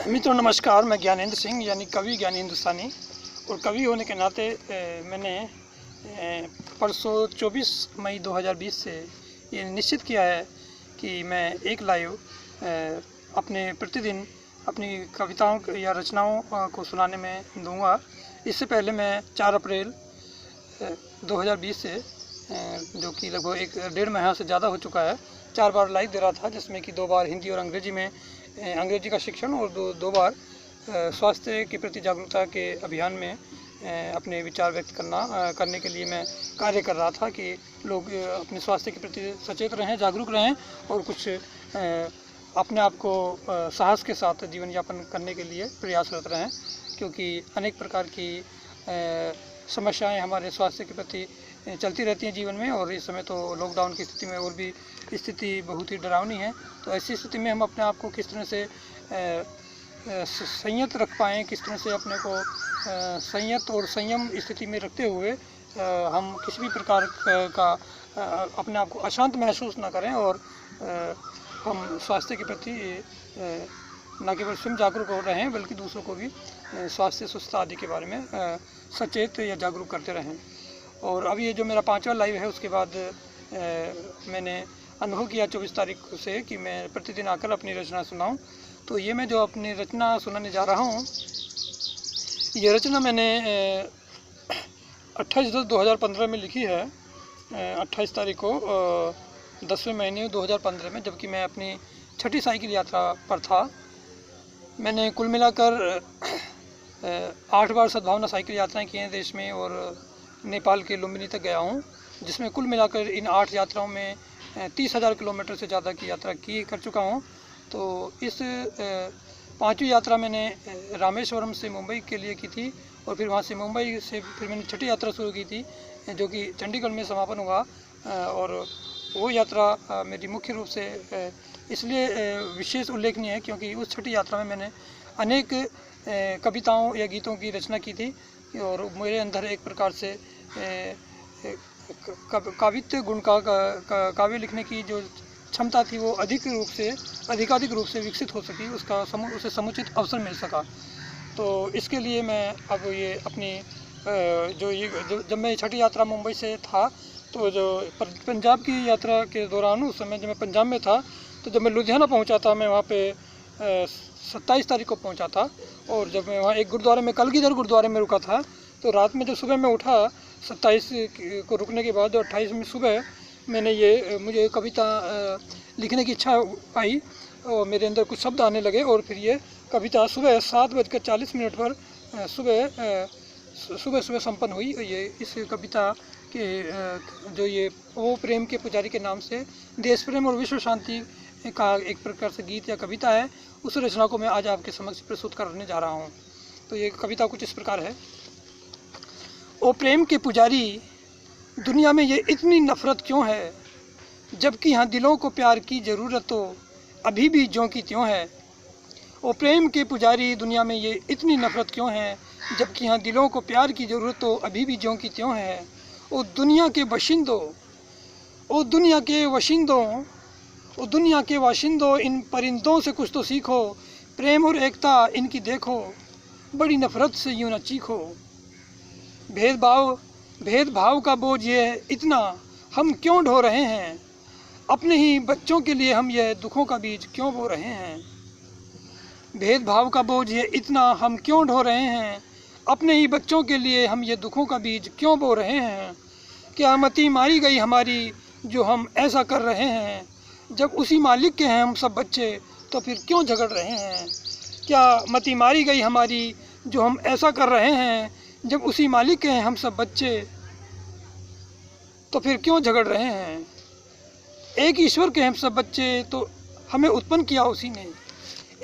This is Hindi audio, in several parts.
मित्रों नमस्कार। मैं ज्ञानेंद्र सिंह यानी कवि ज्ञानी हिंदुस्तानी, और कवि होने के नाते मैंने परसों 24 मई 2020 से ये निश्चित किया है कि मैं एक लाइव अपने प्रतिदिन अपनी कविताओं या रचनाओं को सुनाने में दूंगा। इससे पहले मैं 4 अप्रैल 2020 से जो कि लगभग 1.5 महीना से ज़्यादा हो चुका है, 4 बार लाइव दे रहा था, जिसमें कि 2 बार हिंदी और अंग्रेजी में अंग्रेजी का शिक्षण और दो बार स्वास्थ्य के प्रति जागरूकता के अभियान में अपने विचार व्यक्त करने के लिए मैं कार्य कर रहा था कि लोग अपने स्वास्थ्य के प्रति सचेत रहें, जागरूक रहें और कुछ अपने आप को साहस के साथ जीवन यापन करने के लिए प्रयासरत रहें, क्योंकि अनेक प्रकार की समस्याएं हमारे स्वास्थ्य के प्रति चलती रहती हैं जीवन में। और इस समय तो लॉकडाउन की स्थिति में और भी स्थिति बहुत ही डरावनी है। तो ऐसी स्थिति में हम अपने आप को किस तरह से संयत रख पाएँ, किस तरह से अपने को संयत और संयम स्थिति में रखते हुए हम किसी भी प्रकार का अपने आप को अशांत महसूस ना करें और हम स्वास्थ्य के प्रति न केवल स्वयं जागरूक हो रहे हैं बल्कि दूसरों को भी स्वास्थ्य स्वच्छता आदि के बारे में सचेत या जागरूक करते रहें। और अब ये जो मेरा 5वां लाइव है, उसके बाद मैंने अनुभव किया 24 तारीख से कि मैं प्रतिदिन आकर अपनी रचना सुनाऊं। तो ये मैं जो अपनी रचना सुनाने जा रहा हूं, ये रचना मैंने 28/10/2015 में लिखी है, 28 तारीख को 10वें महीने 2015 में, जबकि मैं अपनी 6ठी साइकिल यात्रा पर था। मैंने कुल मिलाकर 8 बार सद्भावना साइकिल यात्राएं की हैं देश में, और नेपाल के लुम्बिनी तक गया हूं, जिसमें कुल मिलाकर इन 8 यात्राओं में 30,000 किलोमीटर से ज़्यादा की यात्रा कर चुका हूं। तो इस 5वीं यात्रा मैंने रामेश्वरम से मुंबई के लिए की थी, और फिर वहां से मुंबई से फिर मैंने 6ठी यात्रा शुरू की थी, जो कि चंडीगढ़ में समापन हुआ। और वो यात्रा मेरी मुख्य रूप से इसलिए विशेष उल्लेखनीय है क्योंकि उस 6ठी यात्रा में मैंने अनेक कविताओं या गीतों की रचना की थी, और मेरे अंदर एक प्रकार से काव्यत्य गुण का काव्य लिखने की जो क्षमता थी वो अधिकाधिक रूप से विकसित हो सकी, उसे समुचित अवसर मिल सका। तो इसके लिए मैं अब ये अपनी जब मैं 6ठी यात्रा मुंबई से था, तो जो पंजाब की यात्रा के दौरान उस समय जब मैं पंजाब में था, तो जब मैं लुधियाना पहुंचा था, मैं वहाँ पे 27 तारीख को पहुंचा था। और जब मैं वहाँ एक गुरुद्वारे में, कलगीधर गुरुद्वारे में रुका था, तो रात में जब सुबह मैं उठा 27 को रुकने के बाद, 28 में सुबह मुझे कविता लिखने की इच्छा आई और मेरे अंदर कुछ शब्द आने लगे, और फिर ये कविता सुबह 7:40 पर सुबह संपन्न हुई। ये इस कविता के जो ये ओ प्रेम के पुजारी के नाम से देश प्रेम और विश्व शांति का एक प्रकार से गीत या कविता है, उस रचना को मैं आज आपके समक्ष प्रस्तुत करने जा रहा हूँ। तो ये कविता कुछ इस प्रकार है। ओ प्रेम के पुजारी, दुनिया में ये इतनी नफ़रत क्यों है, जबकि यहाँ दिलों को प्यार की ज़रूरत तो अभी भी ज्यों की त्यों है। ओ प्रेम के पुजारी, दुनिया में ये इतनी नफ़रत क्यों है, जबकि यहाँ दिलों को प्यार की ज़रूरत तो अभी भी ज्यों की त्यों है। ओ दुनिया के बशिंदों, ओ दुनिया के वशिंदों, ओ दुनिया के वाशिंदों, इन परिंदों से कुछ तो सीखो, प्रेम और एकता इनकी देखो, बड़ी नफ़रत से यूँ न चीखो। भेदभाव का बोझ ये इतना हम क्यों ढो रहे हैं, अपने ही बच्चों के लिए हम यह दुखों का बीज क्यों बो रहे हैं। भेदभाव का बोझ ये इतना हम क्यों ढो रहे हैं, अपने ही बच्चों के लिए हम ये दुखों का बीज क्यों बो रहे हैं। क्या मती मारी गई हमारी जो हम ऐसा कर रहे हैं, जब उसी मालिक के हैं हम सब बच्चे तो फिर क्यों झगड़ रहे हैं। क्या मती मारी गई हमारी जो हम ऐसा कर रहे हैं, जब उसी मालिक के हैं हम सब बच्चे तो फिर क्यों झगड़ रहे हैं। एक ईश्वर के हम सब बच्चे तो हमें उत्पन्न किया उसी ने,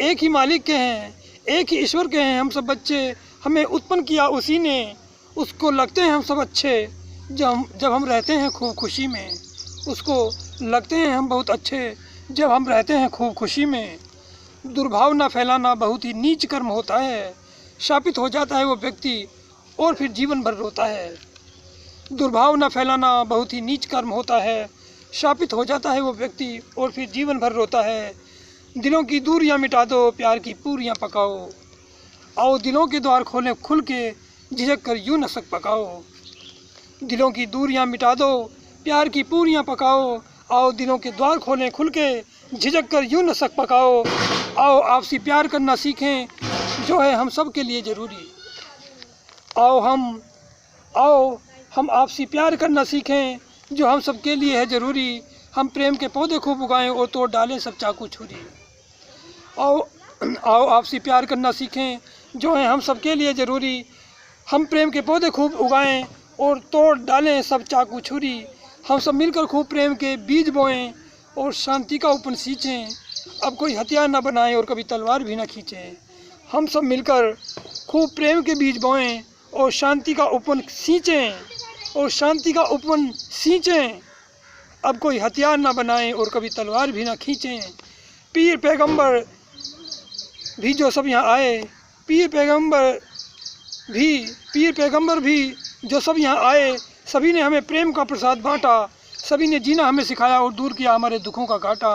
एक ही मालिक के हैं, एक ही ईश्वर के हैं हम सब बच्चे, हमें उत्पन्न किया उसी ने। उसको लगते हैं हम सब अच्छे जब हम रहते हैं खूब खुशी में, उसको लगते हैं हम बहुत अच्छे जब हम रहते हैं खूब खुशी में। दुर्भाव ना फैलाना बहुत ही नीच कर्म होता है, शापित हो जाता है वो व्यक्ति और फिर जीवन भर रोता है। दुर्भाव न फैलाना बहुत ही नीच कर्म होता है, शापित हो जाता है वो व्यक्ति और फिर जीवन भर रोता है। दिलों की दूरियां मिटा दो, प्यार की पूरियां पकाओ। आओ दिलों के द्वार खोलें खुल के, झिझक कर यूं न सक पकाओ। दिलों की दूरियां मिटा दो, प्यार की पूरियां पकाओ। आओ दिलों के द्वार खोलें खुल के, झिझक कर यूं न सक पकाओ। आओ आपसी प्यार करना सीखें, जो है हम सब के लिए ज़रूरी। आओ हम आपसी प्यार करना सीखें, जो हम सब के लिए है ज़रूरी। हम प्रेम के पौधे खूब उगाएं और तोड़ डालें सब चाकू छुरी। आओ आपसी प्यार करना सीखें, जो है हम सब के लिए ज़रूरी। हम प्रेम के पौधे खूब उगाएं और तोड़ डालें सब चाकू छुरी। हम सब मिलकर खूब प्रेम के बीज बोएं और शांति का उपन सींचें। अब कोई हथियार न बनाए और कभी तलवार भी न खींचें। हम सब मिलकर खूब प्रेम के बीज बोएं और शांति का उपन सींचें और शांति का उपन सींचें। अब कोई हथियार न बनाए और कभी तलवार भी न खींचें। पीर पैगंबर भी जो सब यहाँ आए, पीर पैगंबर भी जो सब यहाँ आए, सभी ने हमें प्रेम का प्रसाद बांटा। सभी ने जीना हमें सिखाया और दूर किया हमारे दुखों का कांटा।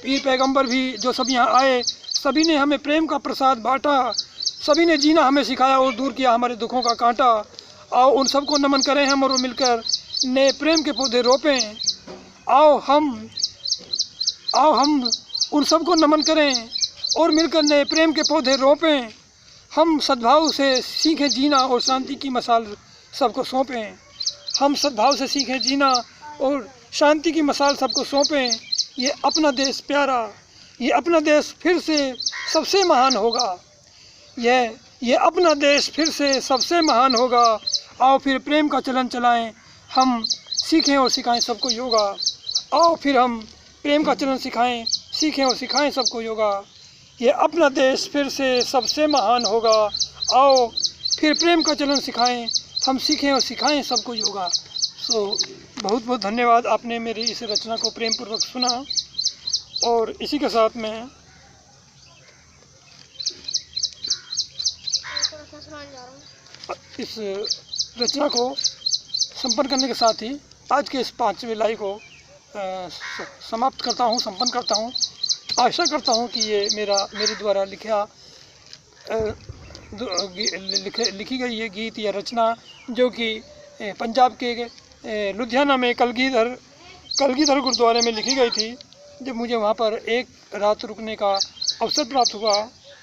पीर पैगंबर भी जो सब यहाँ आए, सभी ने हमें प्रेम का प्रसाद बांटा। सभी ने जीना हमें सिखाया और दूर किया हमारे दुखों का कांटा। आओ उन सबको नमन करें हम और मिलकर नए प्रेम के पौधे रोपें। आओ हम उन सबको नमन करें और मिलकर नए प्रेम के पौधे रोपें। हम सद्भाव से सीखें जीना और शांति की मसाल सबको सौंपें। हम सद्भाव से सीखें जीना और शांति की मसाल सबको सौंपें। ये अपना देश प्यारा, ये अपना देश फिर से सबसे महान होगा। ये अपना देश फिर से सबसे महान होगा। आओ फिर प्रेम का चलन चलाएं, हम सीखें और सिखाएं सबको योगा। आओ फिर हम प्रेम का चलन सीखें और सिखाएं सबको योगा। ये अपना देश फिर से सबसे महान होगा। आओ फिर प्रेम का चलन सिखाएं, हम सीखें और सिखाएं सबको योगा। बहुत बहुत धन्यवाद, आपने मेरी इस रचना को प्रेम पूर्वक सुना। और इसी के साथ मैं इस रचना को संपन्न करने के साथ ही आज के इस 5वें लाइव को समाप्त करता हूँ, संपन्न करता हूँ। आशा करता हूँ कि ये मेरे द्वारा लिखी गई ये गीत या रचना, जो कि पंजाब के लुधियाना में कलगीधर गुरुद्वारे में लिखी गई थी। जब मुझे वहाँ पर एक रात रुकने का अवसर प्राप्त हुआ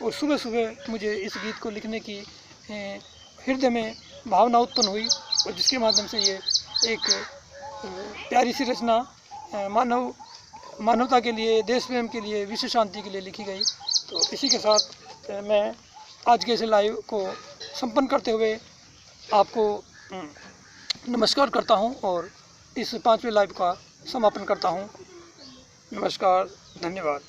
और सुबह सुबह मुझे इस गीत को लिखने की हृदय में भावना उत्पन्न हुई, और जिसके माध्यम से ये एक प्यारी सी रचना मानवता के लिए, देश प्रेम के लिए, विश्व शांति के लिए लिखी गई। तो इसी के साथ मैं आज के इस लाइव को संपन्न करते हुए आपको नमस्कार करता हूं और इस 5वें लाइव का समापन करता हूं। नमस्कार, धन्यवाद।